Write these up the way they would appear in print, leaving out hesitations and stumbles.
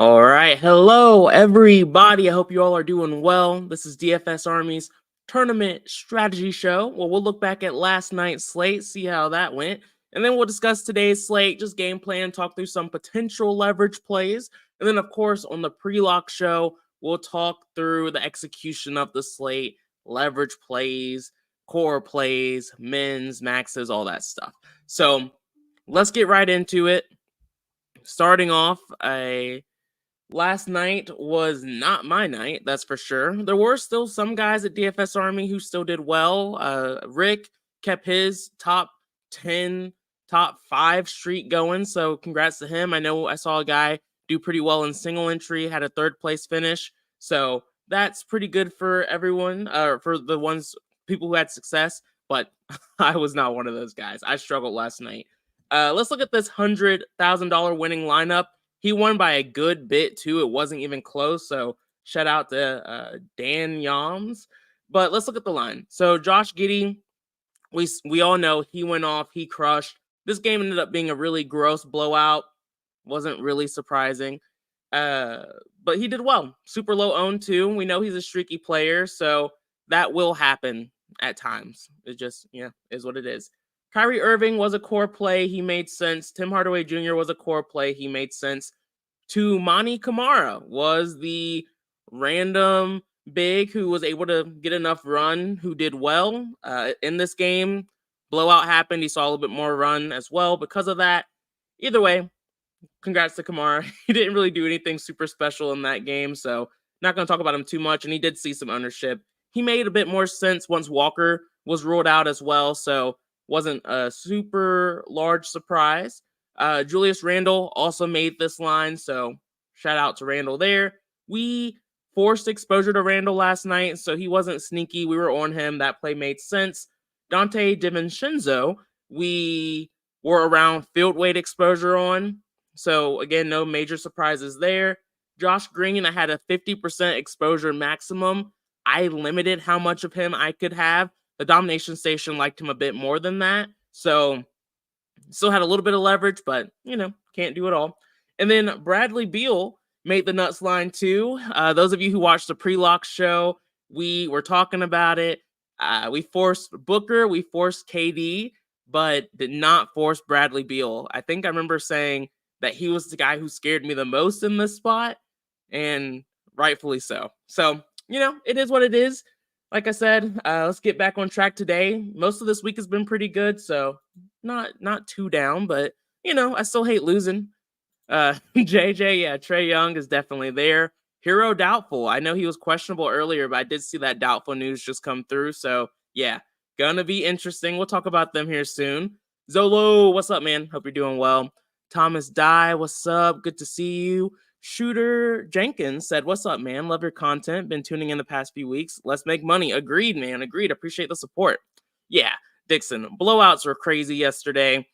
All right. Hello, everybody. I hope you all are doing well. This is DFS Army's tournament strategy show. Well, we'll look back at last night's slate, see how that went, and then we'll discuss today's slate, just game plan, talk through some potential leverage plays. And then, of course, on the pre-lock show, we'll talk through the execution of the slate, leverage plays, core plays, mins, maxes, all that stuff. So let's get right into it. Starting off, last night was not my night, that's for sure. There were still some guys at DFS Army who still did well. Rick kept his top 10, top 5 streak going, so congrats to him. I know I saw a guy do pretty well in single entry, had a third place finish, so that's pretty good for everyone, for the people who had success, but I was not one of those guys. I struggled last night. Let's look at this $100,000 winning lineup. He won by a good bit, too. It wasn't even close, so shout out to Dan Yams. But let's look at the line. So Josh Giddey, we all know he went off. He crushed. This game ended up being a really gross blowout. Wasn't really surprising. But he did well. Super low owned, too. We know he's a streaky player, so that will happen at times. It just, is what it is. Kyrie Irving was a core play. He made sense. Tim Hardaway Jr. was a core play. He made sense. Toumani Camara was the random big who was able to get enough run, who did well in this game. Blowout happened. He saw a little bit more run as well because of that. Either way, congrats to Camara. He didn't really do anything super special in that game, so not going to talk about him too much, and he did see some ownership. He made a bit more sense once Walker was ruled out as well, so wasn't a super large surprise. Julius Randle also made this line, so shout out to Randle there. We forced exposure to Randle last night, so he wasn't sneaky. We were on him. That play made sense. Dante DiVincenzo, we were around field weight exposure on, so again, no major surprises there. Josh Green, I had a 50% exposure maximum. I limited how much of him I could have. The domination station liked him a bit more than that. So still had a little bit of leverage, but, can't do it all. And then Bradley Beal made the nuts line too. Those of you who watched the pre-lock show, we were talking about it. We forced Booker, we forced KD, but did not force Bradley Beal. I think I remember saying that he was the guy who scared me the most in this spot, and rightfully so. So, it is what it is. Like I said, let's get back on track today. Most of this week has been pretty good, so not too down, but I still hate losing. JJ, yeah, Trae Young is definitely there. Hero doubtful. I know he was questionable earlier, but I did see that doubtful news just come through. So yeah, gonna be interesting. We'll talk about them here soon. Zolo, what's up, man? Hope you're doing well. Thomas Dye, what's up? Good to see you. Shooter Jenkins said, what's up, man? Love your content. Been tuning in the past few weeks. Let's make money. Agreed, man. Agreed. Appreciate the support. Yeah, Dixon. Blowouts were crazy yesterday.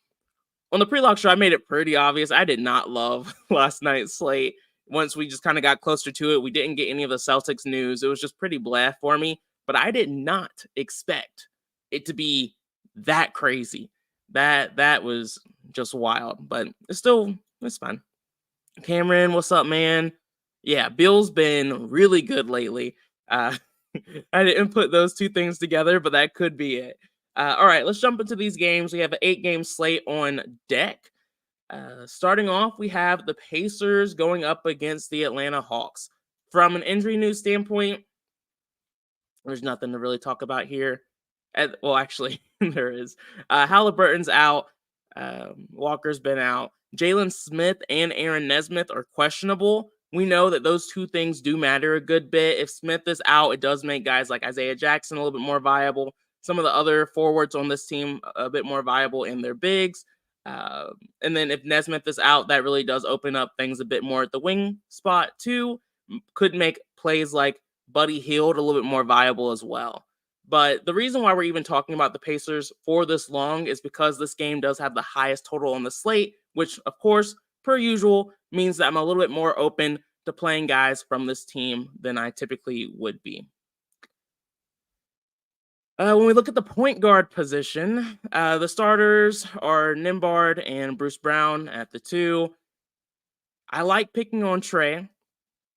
On the pre-lock show, I made it pretty obvious. I did not love last night's slate. Once we just kind of got closer to it, we didn't get any of the Celtics news. It was just pretty blah for me. But I did not expect it to be that crazy. That was just wild. But it's fine. Cameron, what's up, man? Yeah, Bill's been really good lately. I didn't put those two things together, but that could be it. All right, let's jump into these games. We have an 8-game slate on deck. Starting off, we have the Pacers going up against the Atlanta Hawks. From an injury news standpoint, there's nothing to really talk about here. Well, actually, there is. Halliburton's out. Walker's been out. Jalen Smith and Aaron Nesmith are questionable. We know that those two things do matter a good bit. If Smith is out, it does make guys like Isaiah Jackson a little bit more viable. Some of the other forwards on this team a bit more viable in their bigs. And then if Nesmith is out, that really does open up things a bit more at the wing spot too. Could make plays like Buddy Hield a little bit more viable as well. But the reason why we're even talking about the Pacers for this long is because this game does have the highest total on the slate, which, of course, per usual, means that I'm a little bit more open to playing guys from this team than I typically would be. When we look at the point guard position, the starters are Nimbard and Bruce Brown at the 2. I like picking on Trey.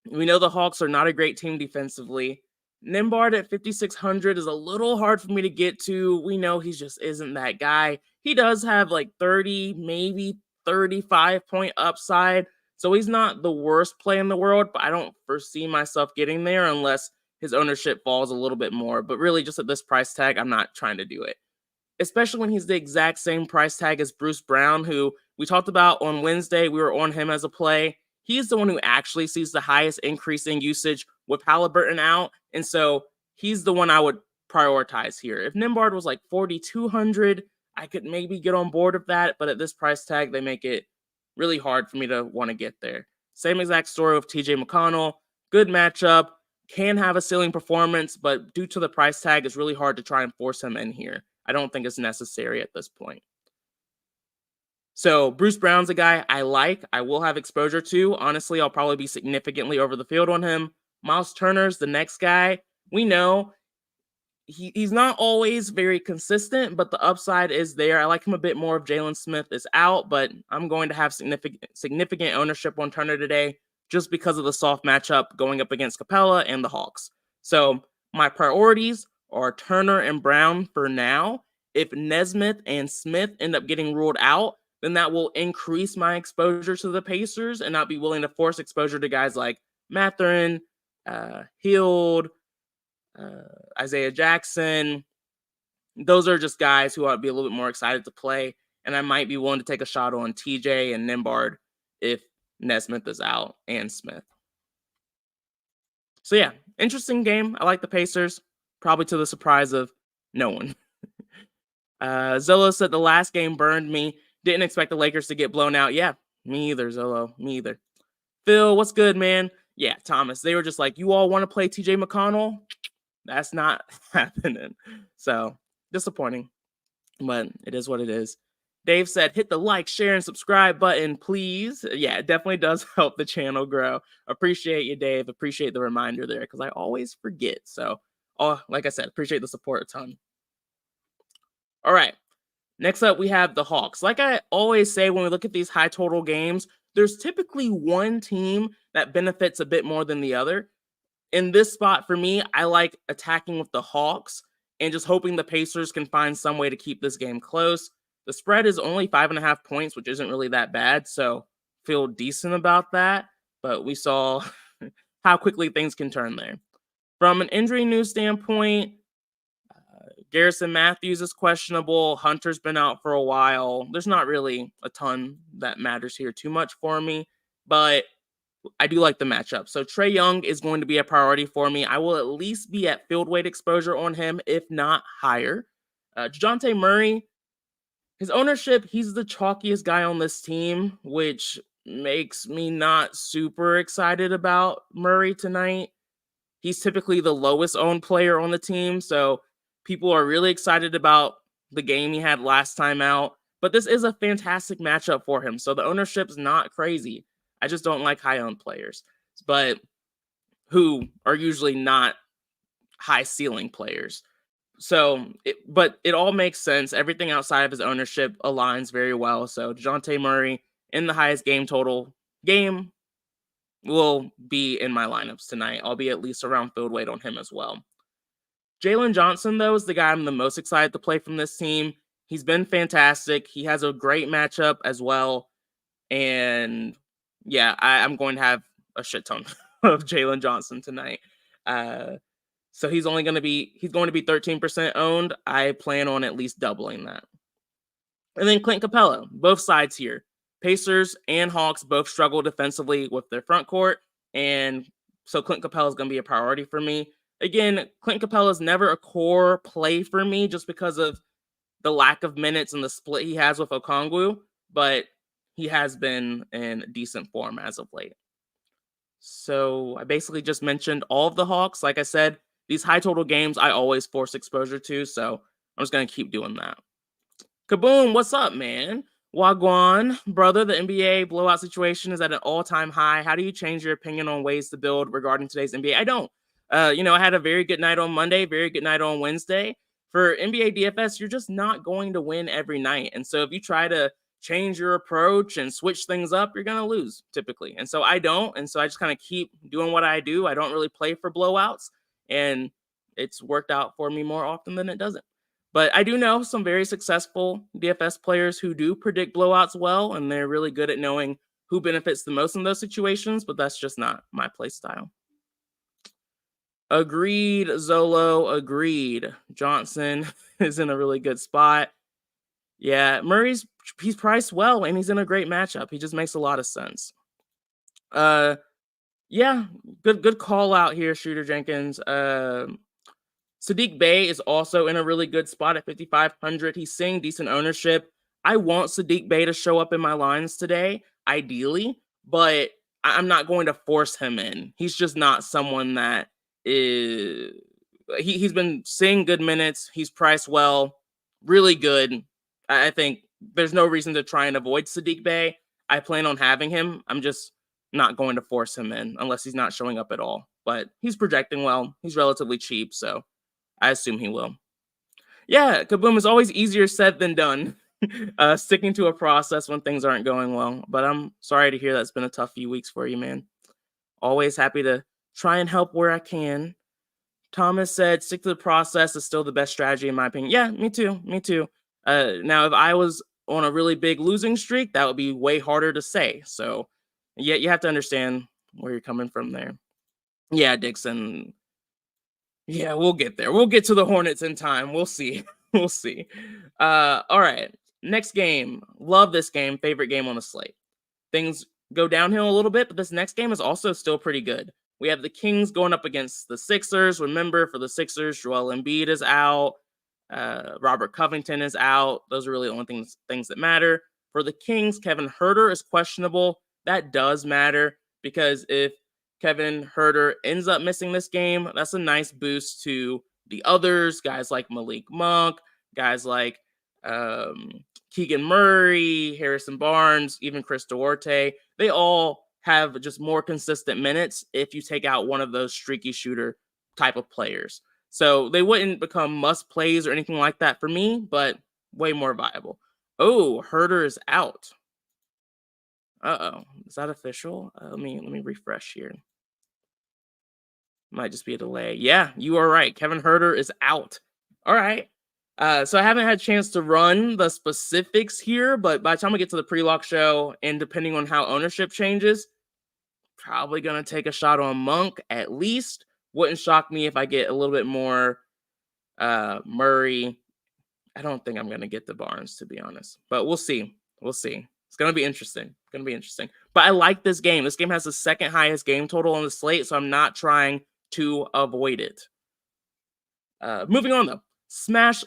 We know the Hawks are not a great team defensively. Nimbard at 5,600 is a little hard for me to get to. We know he just isn't that guy. He does have like 30, maybe 35-point upside. So he's not the worst play in the world, but I don't foresee myself getting there unless his ownership falls a little bit more. But really, just at this price tag, I'm not trying to do it, especially when he's the exact same price tag as Bruce Brown, who we talked about on Wednesday. We were on him as a play. He's the one who actually sees the highest increase in usage with Halliburton out. And so he's the one I would prioritize here. If Nimbard was like 4,200, I could maybe get on board with that. But at this price tag, they make it really hard for me to want to get there. Same exact story with TJ McConnell. Good matchup, can have a ceiling performance, but due to the price tag, it's really hard to try and force him in here. I don't think it's necessary at this point. So Bruce Brown's a guy I like. I will have exposure to. Honestly, I'll probably be significantly over the field on him. Miles Turner's the next guy. We know he's not always very consistent, but the upside is there. I like him a bit more if Jalen Smith is out, but I'm going to have significant ownership on Turner today just because of the soft matchup going up against Capella and the Hawks. So my priorities are Turner and Brown for now. If Nesmith and Smith end up getting ruled out, then that will increase my exposure to the Pacers and not be willing to force exposure to guys like Mathurin, Hield, Isaiah Jackson. Those are just guys who I'd be a little bit more excited to play, and I might be willing to take a shot on TJ and Nimbard if Nesmith is out and Smith. So yeah, interesting game. I like the Pacers, probably to the surprise of no one. Zolo said the last game burned me. Didn't expect the Lakers to get blown out. Yeah, me either, Zolo. Me either. Phil, what's good, man? Yeah, Thomas. They were just like, you all want to play TJ McConnell? That's not happening. So disappointing, but it is what it is. Dave said, hit the like, share, and subscribe button, please. Yeah, it definitely does help the channel grow. Appreciate you, Dave. Appreciate the reminder there because I always forget. So, like I said, appreciate the support a ton. All right. Next up, we have the Hawks. Like I always say when we look at these high total games, there's typically one team that benefits a bit more than the other. In this spot, for me, I like attacking with the Hawks and just hoping the Pacers can find some way to keep this game close. The spread is only 5.5 points, which isn't really that bad, so feel decent about that. But we saw how quickly things can turn there. From an injury news standpoint, Garrison Matthews is questionable. Hunter's been out for a while. There's not really a ton that matters here too much for me, but I do like the matchup. So Trae Young is going to be a priority for me. I will at least be at field weight exposure on him, if not higher. DeJounte Murray, his ownership, he's the chalkiest guy on this team, which makes me not super excited about Murray tonight. He's typically the lowest owned player on the team, so people are really excited about the game he had last time out. But this is a fantastic matchup for him, so the ownership's not crazy. I just don't like high-owned players, but who are usually not high-ceiling players. So, but it all makes sense. Everything outside of his ownership aligns very well. So DeJounte Murray in the highest game total game will be in my lineups tonight. I'll be at least around field weight on him as well. Jalen Johnson, though, is the guy I'm the most excited to play from this team. He's been fantastic. He has a great matchup as well. And yeah, I'm going to have a shit ton of Jalen Johnson tonight. So he's going to be 13% owned. I plan on at least doubling that. And then Clint Capella, both sides here. Pacers and Hawks both struggle defensively with their front court. And so Clint Capella is going to be a priority for me. Again, Clint Capella is never a core play for me just because of the lack of minutes and the split he has with Okongwu. But he has been in decent form as of late. So I basically just mentioned all of the Hawks. Like I said, these high total games I always force exposure to, so I'm just going to keep doing that. Kaboom, what's up, man? Wagwan, brother, the NBA blowout situation is at an all-time high. How do you change your opinion on ways to build regarding today's NBA? I don't. I had a very good night on Monday, very good night on Wednesday. For NBA DFS, you're just not going to win every night. And so if you try to change your approach and switch things up, you're going to lose typically. And so I don't. And so I just kind of keep doing what I do. I don't really play for blowouts, and it's worked out for me more often than it doesn't. But I do know some very successful DFS players who do predict blowouts well, and they're really good at knowing who benefits the most in those situations, but that's just not my play style. Agreed, Zolo, agreed. Johnson is in a really good spot. Yeah, he's priced well, and he's in a great matchup. He just makes a lot of sense. Yeah, good call out here, Shooter Jenkins. Sadiq Bey is also in a really good spot at 5,500. He's seeing decent ownership. I want Sadiq Bey to show up in my lines today, ideally, but I'm not going to force him in. He's just not someone that is. He's been seeing good minutes. He's priced well, really good. I think there's no reason to try and avoid Sadiq Bey. I plan on having him. I'm just not going to force him in unless he's not showing up at all. But he's projecting well. He's relatively cheap, so I assume he will. Yeah, Kaboom is always easier said than done. Sticking to a process when things aren't going well. But I'm sorry to hear that's been a tough few weeks for you, man. Always happy to try and help where I can. Thomas said, stick to the process is still the best strategy in my opinion. Yeah, me too. Me too. Now, if I was on a really big losing streak, that would be way harder to say. So, yeah, you have to understand where you're coming from there. Yeah, Dixon. Yeah, we'll get there. We'll get to the Hornets in time. We'll see. We'll see. All right. Next game. Love this game. Favorite game on the slate. Things go downhill a little bit, but this next game is also still pretty good. We have the Kings going up against the Sixers. Remember, for the Sixers, Joel Embiid is out. Robert Covington is out. Those are really the only things that matter. For the Kings, Kevin Huerter is questionable. That does matter because if Kevin Huerter ends up missing this game, that's a nice boost to the others, guys like Malik Monk, guys like Keegan Murray, Harrison Barnes, even Chris Duarte. They all have just more consistent minutes if you take out one of those streaky shooter type of players. So they wouldn't become must plays or anything like that for me, but way more viable. Oh, Huerter is out. Uh-oh. Is that official? Let me refresh here. Might just be a delay. Yeah, you are right. Kevin Huerter is out. All right. So I haven't had a chance to run the specifics here, but by the time we get to the pre-lock show, and depending on how ownership changes, probably going to take a shot on Monk at least. Wouldn't shock me if I get a little bit more Murray. I don't think I'm going to get the Barnes, to be honest, but we'll see. We'll see. It's going to be interesting. But I like this game. This game has the second highest game total on the slate, so I'm not trying to avoid it. Moving on, though. Smash.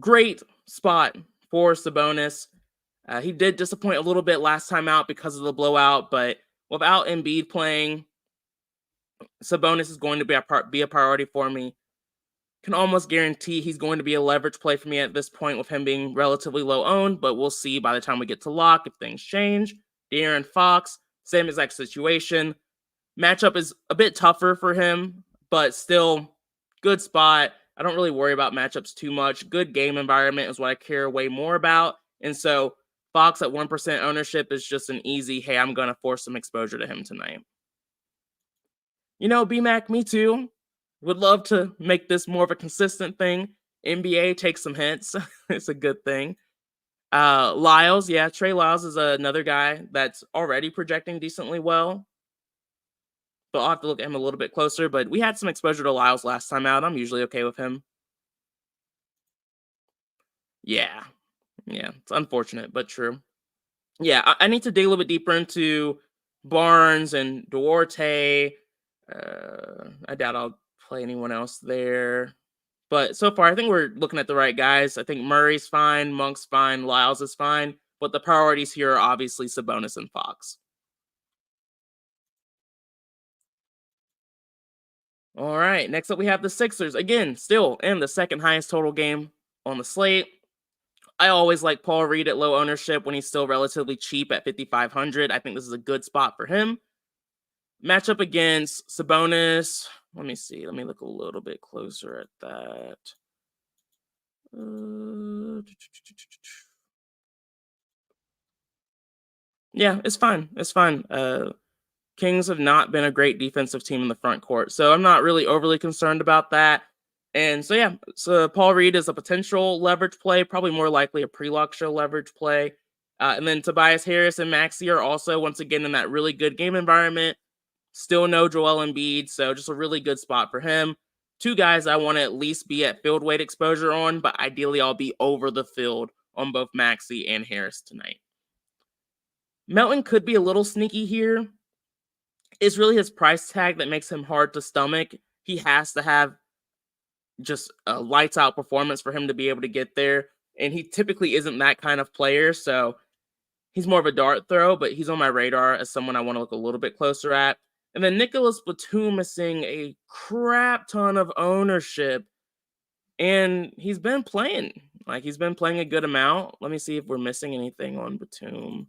Great spot for Sabonis. He did disappoint a little bit last time out because of the blowout, but without Embiid playing, Sabonis is going to be a priority for me. Can almost guarantee he's going to be a leverage play for me at this point with him being relatively low owned, but we'll see by the time we get to lock if things change. De'Aaron Fox, same exact situation. Matchup is a bit tougher for him, but still good spot. I don't really worry about matchups too much. Good game environment is what I care way more about. And so Fox at 1% ownership is just an easy, hey, I'm going to force some exposure to him tonight. You know, BMAC, me too. Would love to make this more of a consistent thing. NBA takes some hints. It's a good thing. Lyles, yeah, Trey Lyles is another guy that's already projecting decently well. But I'll have to look at him a little bit closer. But we had some exposure to Lyles last time out. I'm usually okay with him. Yeah, it's unfortunate, but true. Yeah, I need to dig a little bit deeper into Barnes and Duarte. I doubt I'll play anyone else there. But so far, I think we're looking at the right guys. I think Murray's fine, Monk's fine, Lyles is fine. But the priorities here are obviously Sabonis and Fox. All right, next up we have the Sixers. Again, still in the second highest total game on the slate. I always like Paul Reed at low ownership when he's still relatively cheap at 5,500. I think this is a good spot for him. Matchup against Sabonis. Let me see. Let me look a little bit closer at that. Yeah, it's fine. It's fine. Kings have not been a great defensive team in the front court, so I'm not really overly concerned about that. And so yeah, so Paul Reed is a potential leverage play, probably more likely a pre-lock show leverage play. And then Tobias Harris and Maxey are also once again in that really good game environment. Still no Joel Embiid, so just a really good spot for him. Two guys I want to at least be at field weight exposure on, but ideally I'll be over the field on both Maxey and Harris tonight. Melton could be a little sneaky here. It's really his price tag that makes him hard to stomach. He has to have just a lights out performance for him to be able to get there. And he typically isn't that kind of player. So he's more of a dart throw, but he's on my radar as someone I want to look a little bit closer at. And then Nicholas Batum is seeing a crap ton of ownership. And he's been playing. Like he's been playing a good amount. Let me see if we're missing anything on Batum.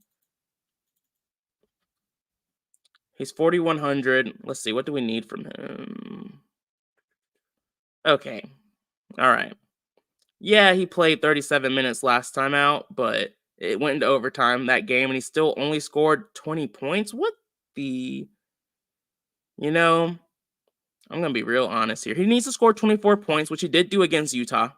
He's 4,100. Let's see. What do we need from him? Okay. All right. Yeah, he played 37 minutes last time out, but it went into overtime that game and he still only scored 20 points. What the, you know, I'm going to be real honest here. He needs to score 24 points, which he did do against Utah.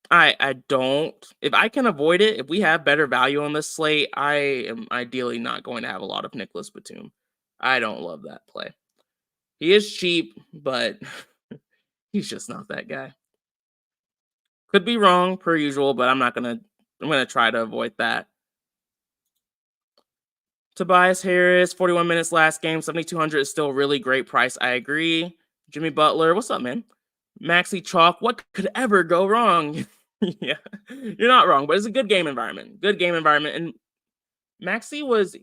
I don't, if I can avoid it, if we have better value on this slate, I am ideally not going to have a lot of Nicholas Batum. I don't love that play. He is cheap, but he's just not that guy. Could be wrong per usual, but I'm gonna try to avoid that. Tobias Harris, 41 minutes last game, 7,200 is still a really great price. I agree. Jimmy Butler, what's up, man? Maxi Chalk, what could ever go wrong? Yeah, you're not wrong, but it's a good game environment. Good game environment. And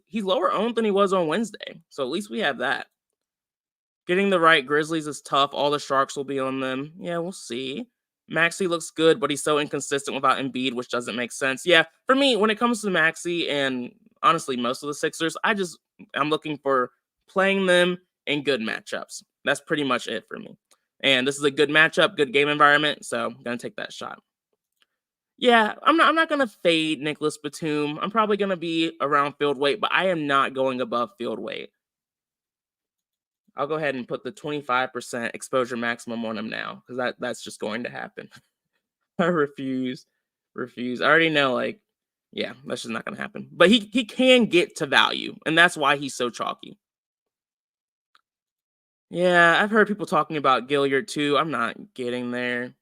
he's lower owned than he was on Wednesday. So at least we have that. Getting the right Grizzlies is tough. All the Sharks will be on them. Yeah, we'll see. Maxey looks good, but he's so inconsistent without Embiid, which doesn't make sense. Yeah, for me, when it comes to Maxey and honestly most of the Sixers, I'm looking for playing them in good matchups. That's pretty much it for me. And this is a good matchup, good game environment, so I'm gonna take that shot. Yeah, I'm not gonna fade Nicholas Batum. I'm probably gonna be around field weight, but I am not going above field weight. I'll go ahead and put the 25% exposure maximum on him now because that's just going to happen. I refuse. Refuse. I already know, like, yeah, that's just not going to happen. But he can get to value, and that's why he's so chalky. Yeah, I've heard people talking about Gilliard too. I'm not getting there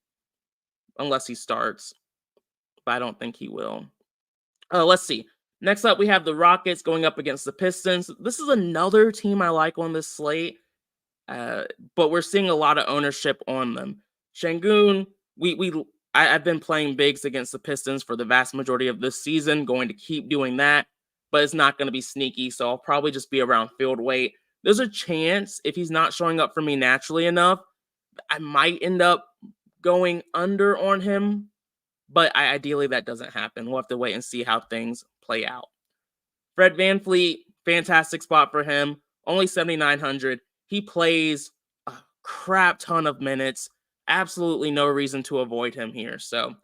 unless he starts, but I don't think he will. Let's see. Next up, we have the Rockets going up against the Pistons. This is another team I like on this slate. But we're seeing a lot of ownership on them. Şengün, I've been playing bigs against the Pistons for the vast majority of this season, going to keep doing that, but it's not going to be sneaky, so I'll probably just be around field weight. There's a chance if he's not showing up for me naturally enough, I might end up going under on him, but ideally that doesn't happen. We'll have to wait and see how things play out. Fred VanVleet, fantastic spot for him, only 7,900. He plays a crap ton of minutes. Absolutely no reason to avoid him here. So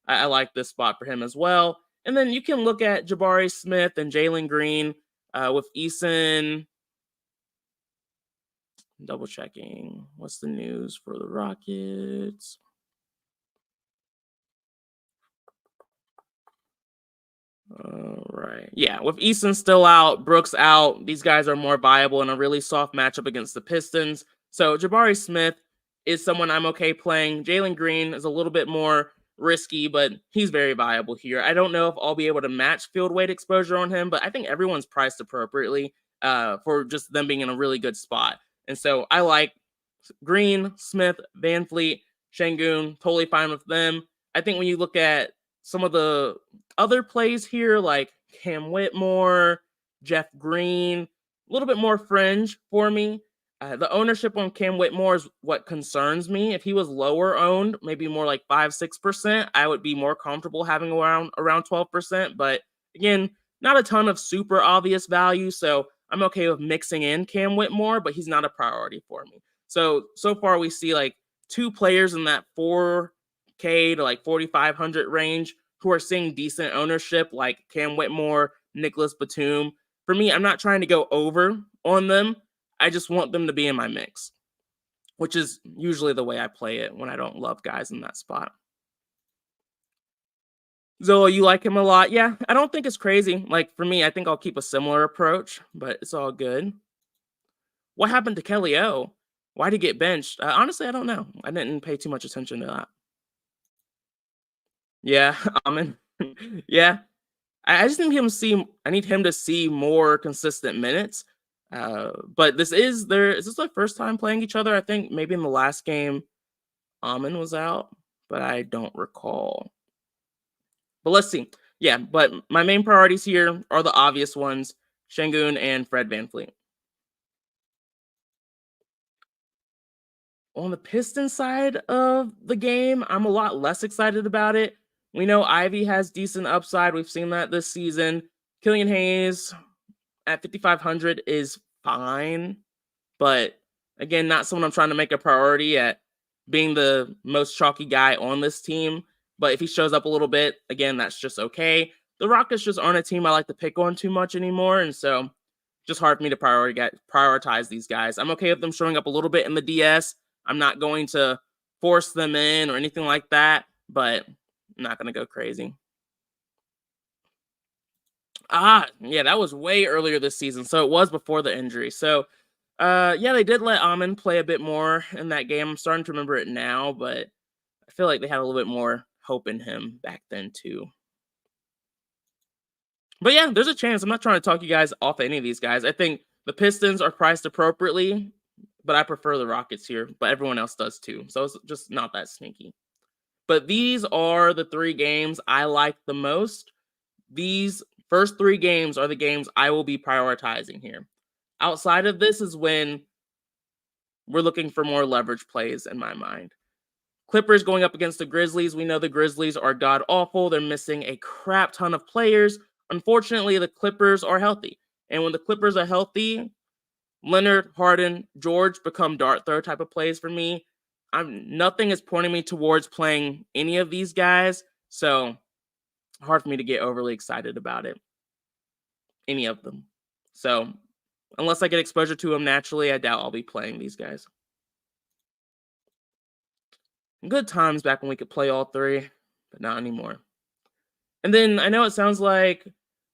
I like this spot for him as well. And then you can look at Jabari Smith and Jalen Green with Eason. Double checking. What's the news for the Rockets? All right. Yeah, with Eason still out, Brooks out, these guys are more viable in a really soft matchup against the Pistons. So Jabari Smith is someone I'm okay playing. Jalen Green is a little bit more risky, but he's very viable here. I don't know if I'll be able to match field weight exposure on him, but I think everyone's priced appropriately for just them being in a really good spot. And so I like Green, Smith, VanVleet, Şengün, totally fine with them. I think when you look at some of the other plays here, like Cam Whitmore, Jeff Green, a little bit more fringe for me. The ownership on Cam Whitmore is what concerns me. If he was lower owned, maybe more like 5-6%, I would be more comfortable having around 12%. But again, not a ton of super obvious value, so I'm okay with mixing in Cam Whitmore, but he's not a priority for me. So far we see like two players in that 4K to like 4,500 range who are seeing decent ownership, like Cam Whitmore, Nicholas Batum. For me, I'm not trying to go over on them. I just want them to be in my mix, which is usually the way I play it when I don't love guys in that spot. Zola, you like him a lot? Yeah, I don't think it's crazy. Like for me, I think I'll keep a similar approach, but it's all good. What happened to Kelly O? Why did he get benched? Honestly, I don't know. I didn't pay too much attention to that. Yeah, Amin. Yeah, I just need him to see. I need him to see more consistent minutes. But this is their. Is this their first time playing each other? I think maybe in the last game, Amin was out, but I don't recall. But let's see. Yeah, but my main priorities here are the obvious ones: Şengün and Fred VanVleet. On the Pistons side of the game, I'm a lot less excited about it. We know Ivy has decent upside. We've seen that this season. Killian Hayes at 5,500 is fine, but again, not someone I'm trying to make a priority at being the most chalky guy on this team. But if he shows up a little bit, again, that's just okay. The Rockets just aren't a team I like to pick on too much anymore, and so just hard for me to prioritize these guys. I'm okay with them showing up a little bit in the DS. I'm not going to force them in or anything like that, but I'm not going to go crazy. Yeah, that was way earlier this season, so it was before the injury. So, yeah, they did let Amin play a bit more in that game. I'm starting to remember it now, but I feel like they had a little bit more hope in him back then too. But yeah, there's a chance. I'm not trying to talk you guys off any of these guys. I think the Pistons are priced appropriately, but I prefer the Rockets here, but everyone else does too. So it's just not that sneaky. But these are the 3 games I like the most. These first 3 games are the games I will be prioritizing here. Outside of this is when we're looking for more leverage plays in my mind. Clippers going up against the Grizzlies. We know the Grizzlies are god awful. They're missing a crap ton of players. Unfortunately, the Clippers are healthy. And when the Clippers are healthy, Leonard, Harden, George become dart throw type of plays for me. Nothing is pointing me towards playing any of these guys. So hard for me to get overly excited about it. Any of them. So unless I get exposure to them naturally, I doubt I'll be playing these guys. Good times back when we could play all 3, but not anymore. And then I know it sounds like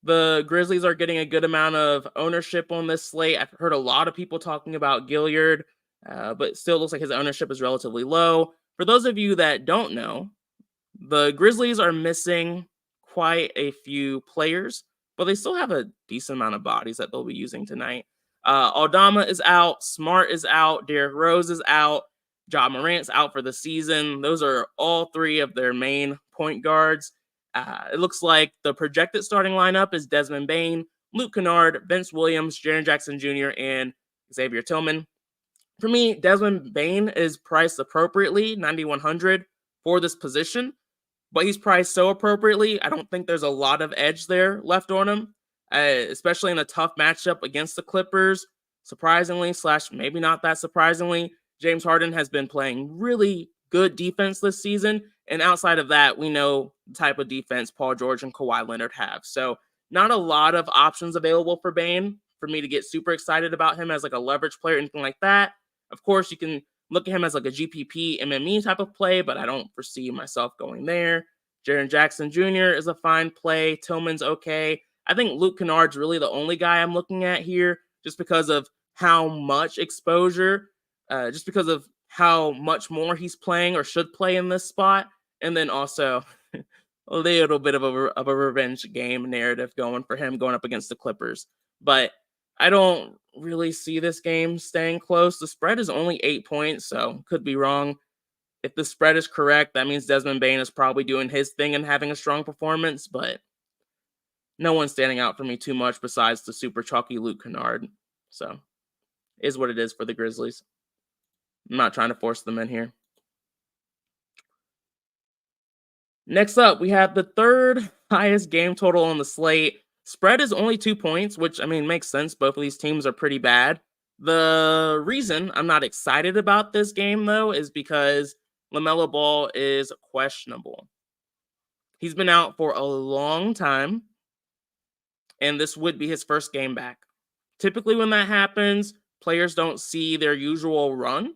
the Grizzlies are getting a good amount of ownership on this slate. I've heard a lot of people talking about Gilliard, but it still looks like his ownership is relatively low. For those of you that don't know, the Grizzlies are missing quite a few players, but they still have a decent amount of bodies that they'll be using tonight. Aldama is out, Smart is out, Derrick Rose is out, Ja Morant's out for the season. Those are all 3 of their main point guards. It looks like the projected starting lineup is Desmond Bane, Luke Kennard, Vince Williams, Jaren Jackson Jr., and Xavier Tillman. For me, Desmond Bane is priced appropriately, 9,100 for this position, but he's priced so appropriately, I don't think there's a lot of edge there left on him, especially in a tough matchup against the Clippers. Surprisingly, / maybe not that surprisingly, James Harden has been playing really good defense this season. And outside of that, we know the type of defense Paul George and Kawhi Leonard have. So not a lot of options available for Bane for me to get super excited about him as like a leverage player, anything like that. Of course, you can look at him as like a GPP, MME type of play, but I don't foresee myself going there. Jaren Jackson Jr. is a fine play. Tillman's okay. I think Luke Kennard's really the only guy I'm looking at here just because of how much exposure, just because of how much more he's playing or should play in this spot. And then also a little bit of a revenge game narrative going for him going up against the Clippers. But I don't really see this game staying close. The spread is only 8 points, so could be wrong. If the spread is correct, that means Desmond Bane is probably doing his thing and having a strong performance, but no one's standing out for me too much besides the super chalky Luke Kennard. So, is what it is for the Grizzlies. I'm not trying to force them in here. Next up, we have the 3rd highest game total on the slate. Spread is only 2 points, which, I mean, makes sense. Both of these teams are pretty bad. The reason I'm not excited about this game, though, is because LaMelo Ball is questionable. He's been out for a long time, and this would be his first game back. Typically, when that happens, players don't see their usual run,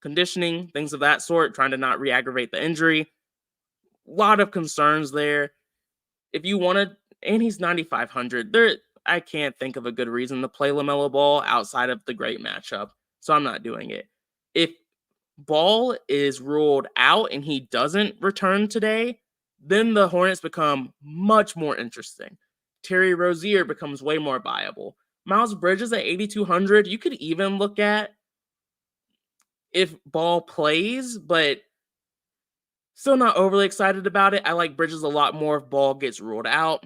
conditioning, things of that sort, trying to not re aggravate the injury. A lot of concerns there. If you want to, and he's 9,500, I can't think of a good reason to play LaMelo Ball outside of the great matchup, so I'm not doing it. If Ball is ruled out and he doesn't return today, then the Hornets become much more interesting. Terry Rozier becomes way more viable. Miles Bridges at 8,200, you could even look at if Ball plays, but still not overly excited about it. I like Bridges a lot more if Ball gets ruled out.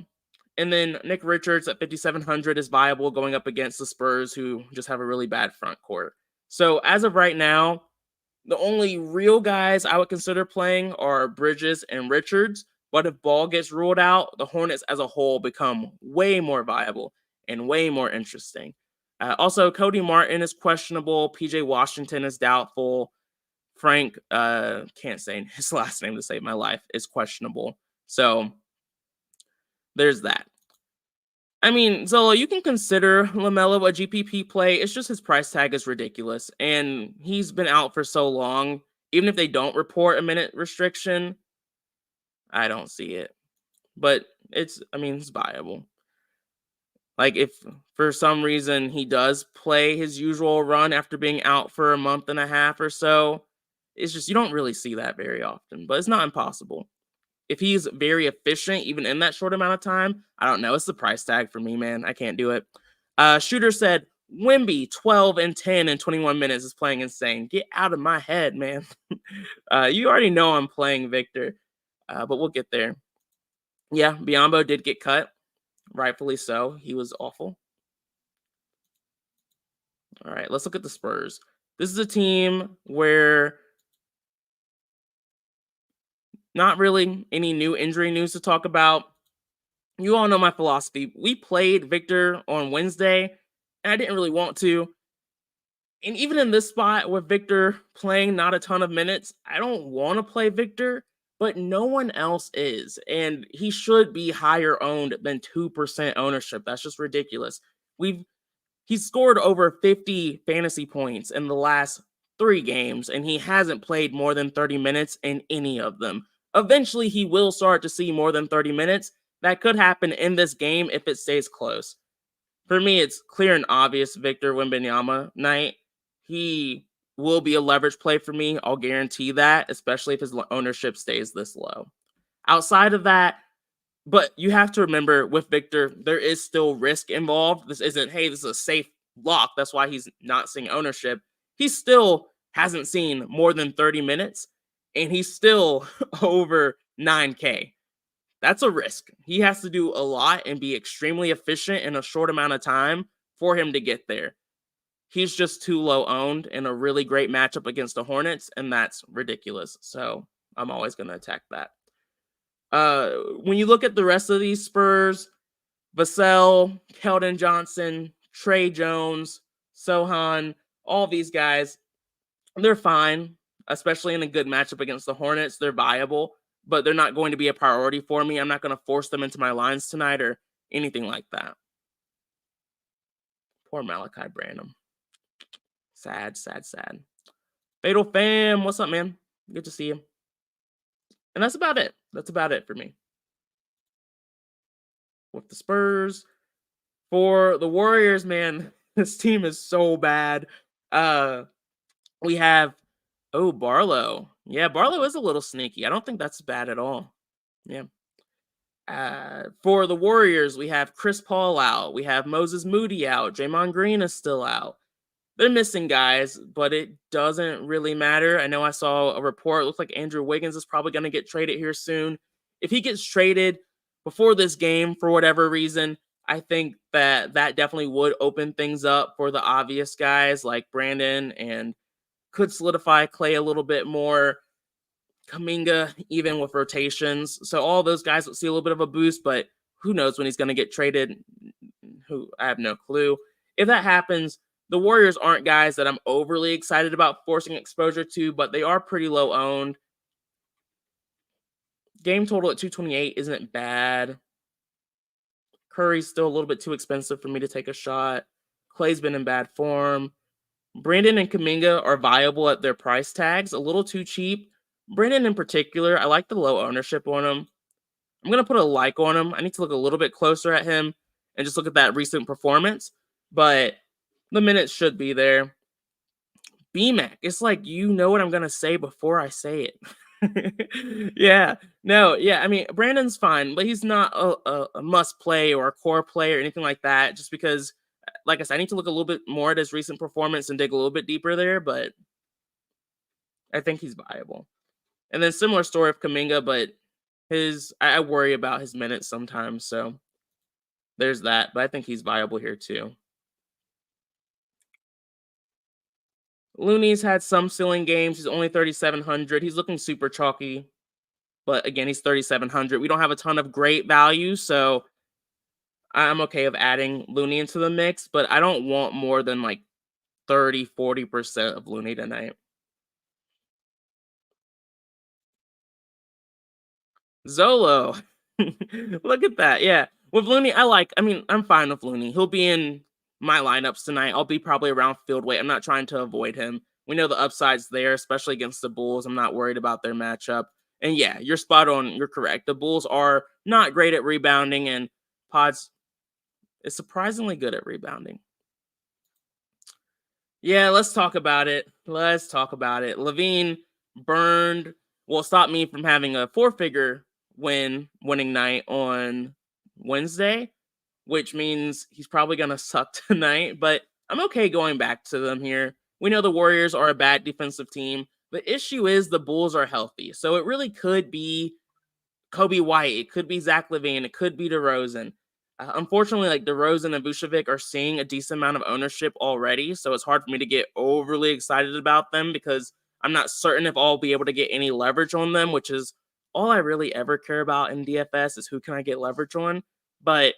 And then Nick Richards at 5,700 is viable going up against the Spurs, who just have a really bad front court. So as of right now, the only real guys I would consider playing are Bridges and Richards. But if Ball gets ruled out, the Hornets as a whole become way more viable and way more interesting. Also, Cody Martin is questionable. PJ Washington is doubtful. Frank, can't say his last name to save my life, is questionable. So there's that. I mean, Zolo, you can consider LaMelo a GPP play. It's just his price tag is ridiculous. And he's been out for so long. Even if they don't report a minute restriction, I don't see it. But it's viable. Like, if for some reason he does play his usual run after being out for a month and a half or so, it's just, you don't really see that very often. But it's not impossible. If he's very efficient, even in that short amount of time, I don't know. It's the price tag for me, man. I can't do it. Shooter said, Wemby, 12 and 10 in 21 minutes is playing insane. Get out of my head, man. You already know I'm playing Victor, but we'll get there. Yeah, Biyombo did get cut. Rightfully so. He was awful. All right, let's look at the Spurs. This is a team where not really any new injury news to talk about. You all know my philosophy. We played Victor on Wednesday, and I didn't really want to. And even in this spot with Victor playing not a ton of minutes, I don't want to play Victor, but no one else is. And he should be higher owned than 2% ownership. That's just ridiculous. He's scored over 50 fantasy points in the last 3 games, and he hasn't played more than 30 minutes in any of them. Eventually, he will start to see more than 30 minutes. That could happen in this game if it stays close. For me, it's clear and obvious Victor Wembanyama night. He will be a leverage play for me. I'll guarantee that, especially if his ownership stays this low. Outside of that, but you have to remember with Victor, there is still risk involved. This isn't, hey, this is a safe lock. That's why he's not seeing ownership. He still hasn't seen more than 30 minutes, and he's still over 9K. That's a risk. He has to do a lot and be extremely efficient in a short amount of time for him to get there. He's just too low owned in a really great matchup against the Hornets, and that's ridiculous. So I'm always going to attack that. When you look at the rest of these Spurs, Vassell, Keldon Johnson, Trey Jones, Sohan, all these guys, they're fine, especially in a good matchup against the Hornets. They're viable, but they're not going to be a priority for me. I'm not going to force them into my lines tonight or anything like that. Poor Malachi Branham. Sad, sad, sad. Fatal Fam, what's up, man? Good to see you. And that's about it. That's about it for me. With the Spurs. For the Warriors, man, this team is so bad. We have, Barlow. Yeah, Barlow is a little sneaky. I don't think that's bad at all. Yeah. For the Warriors, we have Chris Paul out. We have Moses Moody out. Draymond Green is still out. They're missing guys, but it doesn't really matter. I know I saw a report. It looks like Andrew Wiggins is probably going to get traded here soon. If he gets traded before this game for whatever reason, I think that definitely would open things up for the obvious guys like Brandon and could solidify Clay a little bit more. Kuminga, even with rotations. So all those guys would see a little bit of a boost, but who knows when he's going to get traded? I have no clue. If that happens, the Warriors aren't guys that I'm overly excited about forcing exposure to, but they are pretty low owned. Game total at 228 isn't bad. Curry's still a little bit too expensive for me to take a shot. Clay's been in bad form. Brandon and Kuminga are viable at their price tags, a little too cheap. Brandon in particular, I like the low ownership on him. I'm going to put a like on him. I need to look a little bit closer at him and just look at that recent performance, but the minutes should be there. BMAC, it's like you know what I'm going to say before I say it. Yeah, no, yeah. I mean, Brandon's fine, but he's not a must play or a core play or anything like that, just because, like I said, I need to look a little bit more at his recent performance and dig a little bit deeper there, but I think he's viable. And then similar story of Kuminga, but I worry about his minutes sometimes, so there's that, but I think he's viable here too. Looney's had some ceiling games. He's only 3,700. He's looking super chalky, but again, he's 3,700. We don't have a ton of great value, so I'm okay of adding Looney into the mix, but I don't want more than like 30-40% of Looney tonight. Zolo. Look at that. Yeah. With Looney, I'm fine with Looney. He'll be in my lineups tonight. I'll be probably around field weight. I'm not trying to avoid him. We know the upside's there, especially against the Bulls. I'm not worried about their matchup. And yeah, you're spot on. You're correct. The Bulls are not great at rebounding, and Pods is surprisingly good at rebounding. Yeah, let's talk about it. LaVine burned. Well, stopped me from having a four-figure winning night on Wednesday, which means he's probably going to suck tonight, but I'm okay going back to them here. We know the Warriors are a bad defensive team. The issue is the Bulls are healthy. So it really could be Kobe White. It could be Zach LaVine. It could be DeRozan. Unfortunately, like DeRozan and Vucevic are seeing a decent amount of ownership already. So it's hard for me to get overly excited about them because I'm not certain if I'll be able to get any leverage on them, which is all I really ever care about in DFS is who can I get leverage on. But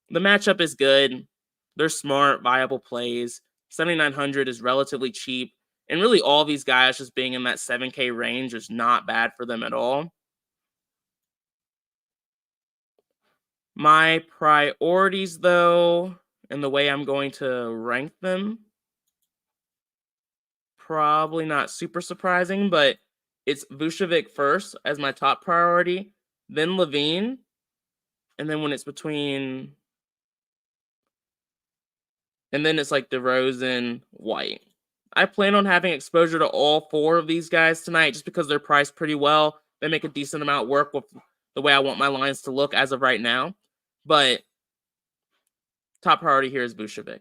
the matchup is good. They're smart, viable plays. 7,900 is relatively cheap. And really all these guys just being in that 7K range is not bad for them at all. My priorities, though, and the way I'm going to rank them, probably not super surprising, but it's Vucevic first as my top priority, then LaVine, and then when it's between, and then it's like DeRozan, White. I plan on having exposure to all four of these guys tonight just because they're priced pretty well. They make a decent amount work with the way I want my lines to look as of right now. But top priority here is Vucevic.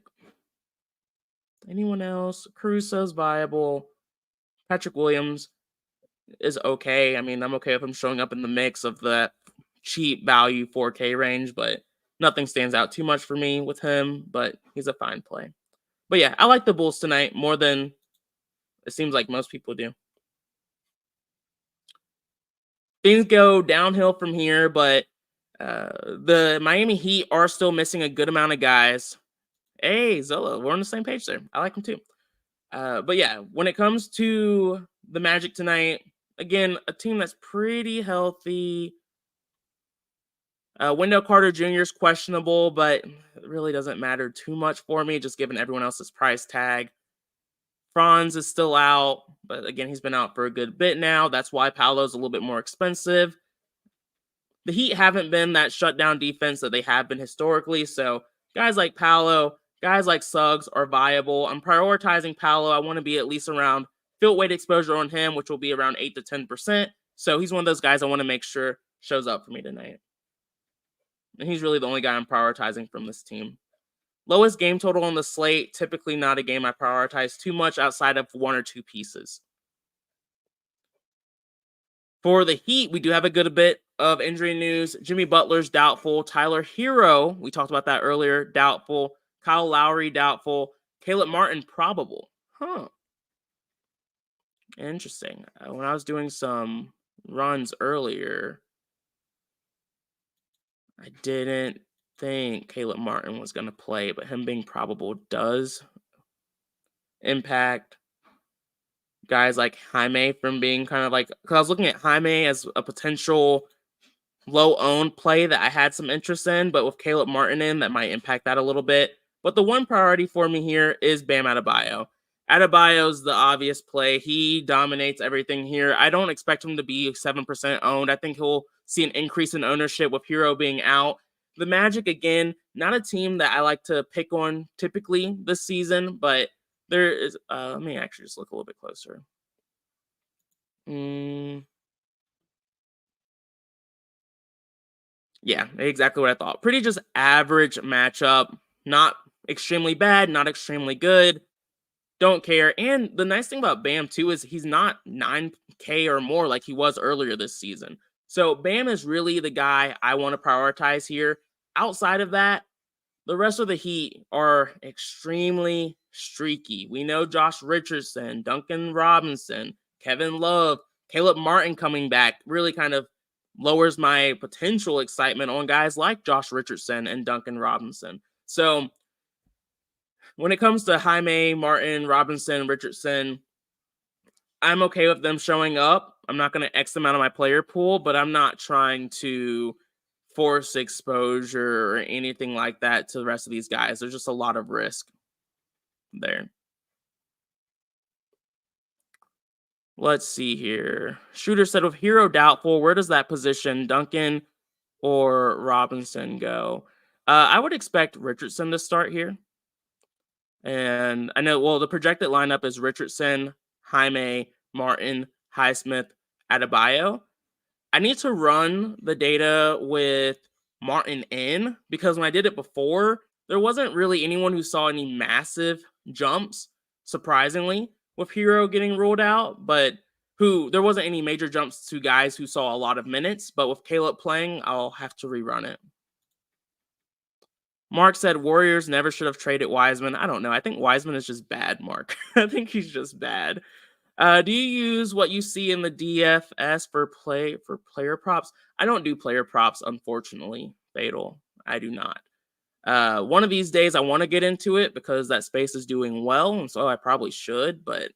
Anyone else? Caruso's viable. Patrick Williams is okay. I mean, I'm okay with him showing up in the mix of that cheap value 4K range, but nothing stands out too much for me with him, but he's a fine play. But yeah, I like the Bulls tonight more than it seems like most people do. Things go downhill from here, but the Miami Heat are still missing a good amount of guys. Hey, Zola, we're on the same page there. I like him too. But yeah, when it comes to the Magic tonight, again, a team that's pretty healthy. Wendell Carter Jr. is questionable, but it really doesn't matter too much for me, just given everyone else's price tag. Franz is still out, but again, he's been out for a good bit now. That's why Paolo's a little bit more expensive. The Heat haven't been that shutdown defense that they have been historically, so guys like Paolo, guys like Suggs are viable. I'm prioritizing Paolo. I want to be at least around field weight exposure on him, which will be around 8 to 10%. So he's one of those guys I want to make sure shows up for me tonight. And he's really the only guy I'm prioritizing from this team. Lowest game total on the slate, typically not a game I prioritize too much outside of one or two pieces. For the Heat, we do have a good bit of injury news. Jimmy Butler's doubtful. Tyler Hero, we talked about that earlier, doubtful. Kyle Lowry, doubtful. Caleb Martin, probable. Interesting. When I was doing some runs earlier, I didn't think Caleb Martin was going to play, but him being probable does impact guys like Jaime from being kind of like, because I was looking at Jaime as a potential low-owned play that I had some interest in, but with Caleb Martin in, that might impact that a little bit. But the one priority for me here is Bam Adebayo. Adebayo's the obvious play. He dominates everything here. I don't expect him to be 7% owned. I think he'll see an increase in ownership with Hero being out. The Magic, again, not a team that I like to pick on typically this season, but there is, let me actually just look a little bit closer. Yeah, exactly what I thought. Pretty just average matchup. Not extremely bad, not extremely good. Don't care. And the nice thing about Bam, too, is he's not 9K or more like he was earlier this season. So Bam is really the guy I want to prioritize here. Outside of that, the rest of the Heat are extremely streaky. We know Josh Richardson, Duncan Robinson, Kevin Love, Caleb Martin coming back really kind of lowers my potential excitement on guys like Josh Richardson and Duncan Robinson. So when it comes to Jaime, Martin, Robinson, Richardson, I'm okay with them showing up. I'm not going to X them out of my player pool, but I'm not trying to force exposure or anything like that to the rest of these guys. There's just a lot of risk there. Let's see here. Shooter said with Hero doubtful, where does that position Duncan or Robinson go? I would expect Richardson to start here. And I know, well, the projected lineup is Richardson, Jaime, Martin, Highsmith, Adebayo. I need to run the data with Martin in because when I did it before, there wasn't really anyone who saw any massive jumps, surprisingly, with Hero getting ruled out, but there wasn't any major jumps to guys who saw a lot of minutes. But with Caleb playing, I'll have to rerun it. Mark said Warriors never should have traded Wiseman. I don't know. I think Wiseman is just bad, Mark. I think he's just bad. Do you use what you see in the DFS for player props? I don't do player props, unfortunately, Fatal. I do not. One of these days I want to get into it because that space is doing well, and so I probably should, but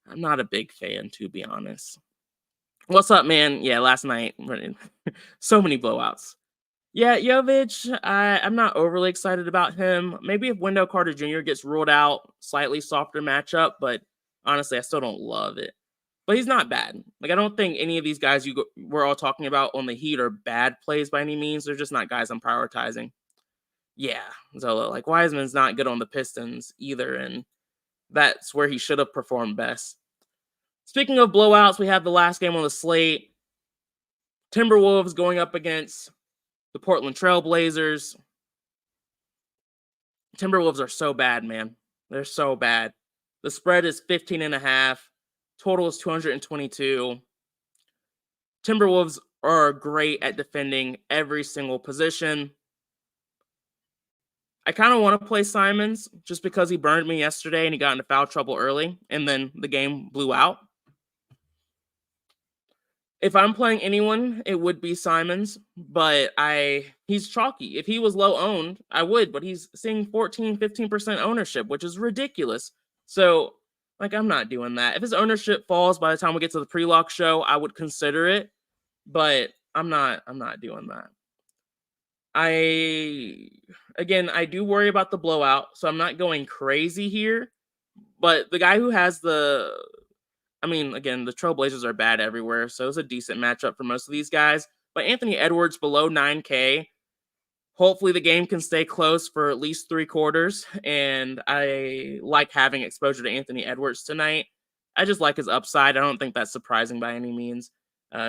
I'm not a big fan, to be honest. What's up, man? Yeah, last night, so many blowouts. Yeah, Jovic, I'm not overly excited about him. Maybe if Wendell Carter Jr. gets ruled out, slightly softer matchup, but honestly, I still don't love it. But he's not bad. Like, I don't think any of these guys we're all talking about on the Heat are bad plays by any means. They're just not guys I'm prioritizing. Yeah, so like Wiseman's not good on the Pistons either, and that's where he should have performed best. Speaking of blowouts, we have the last game on the slate. Timberwolves going up against the Portland Trail Blazers. Timberwolves are so bad, man. They're so bad. The spread is 15.5. Total is 222. Timberwolves are great at defending every single position. I kind of want to play Simons just because he burned me yesterday and he got into foul trouble early, and then the game blew out. If I'm playing anyone, it would be Simons, but he's chalky. If he was low owned, I would, but he's seeing 14, 15% ownership, which is ridiculous. So, like, I'm not doing that. If his ownership falls by the time we get to the pre-lock show, I would consider it, but I'm not doing that. I do worry about the blowout, so I'm not going crazy here, but the guy who has the Trailblazers are bad everywhere, so it's a decent matchup for most of these guys. But Anthony Edwards below 9K. Hopefully the game can stay close for at least 3 quarters, and I like having exposure to Anthony Edwards tonight. I just like his upside. I don't think that's surprising by any means.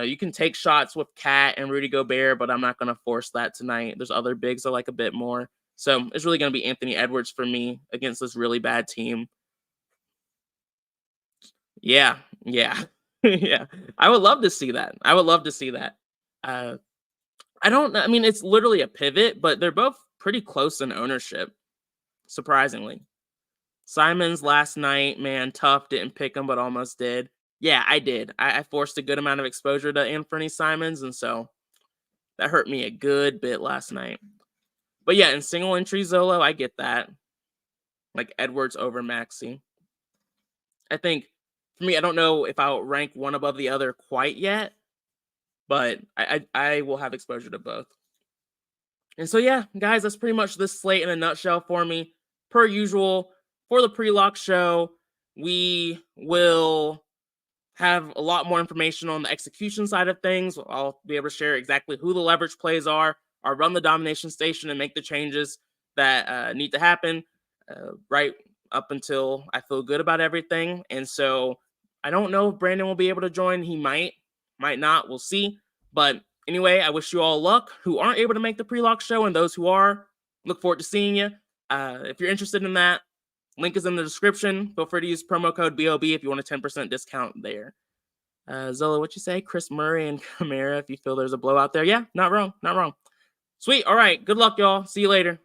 You can take shots with Cat and Rudy Gobert, but I'm not going to force that tonight. There's other bigs I like a bit more. So it's really going to be Anthony Edwards for me against this really bad team. Yeah. Yeah. I would love to see that. I don't know. I mean, it's literally a pivot, but they're both pretty close in ownership, surprisingly. Simons last night, man, tough. Didn't pick him, but almost did. Yeah, I did. I forced a good amount of exposure to Anthony Simons, and so that hurt me a good bit last night. But yeah, in single entry Zolo, I get that. Like Edwards over Maxey. I think for me, I don't know if I'll rank one above the other quite yet, but I will have exposure to both. And so, yeah, guys, that's pretty much this slate in a nutshell for me. Per usual, for the pre-lock show, we will have a lot more information on the execution side of things. I'll be able to share exactly who the leverage plays are. I'll run the domination station and make the changes that need to happen right up until I feel good about everything. And so I don't know if Brandon will be able to join. He might not. We'll see. But anyway, I wish you all luck who aren't able to make the pre-lock show, and those who are, look forward to seeing you. If you're interested in that, link is in the description. Feel free to use promo code BOB if you want a 10% discount there. Zola, what you say? Chris Murray and Kamara, if you feel there's a blowout there. Yeah, not wrong. Sweet. All right. Good luck, y'all. See you later.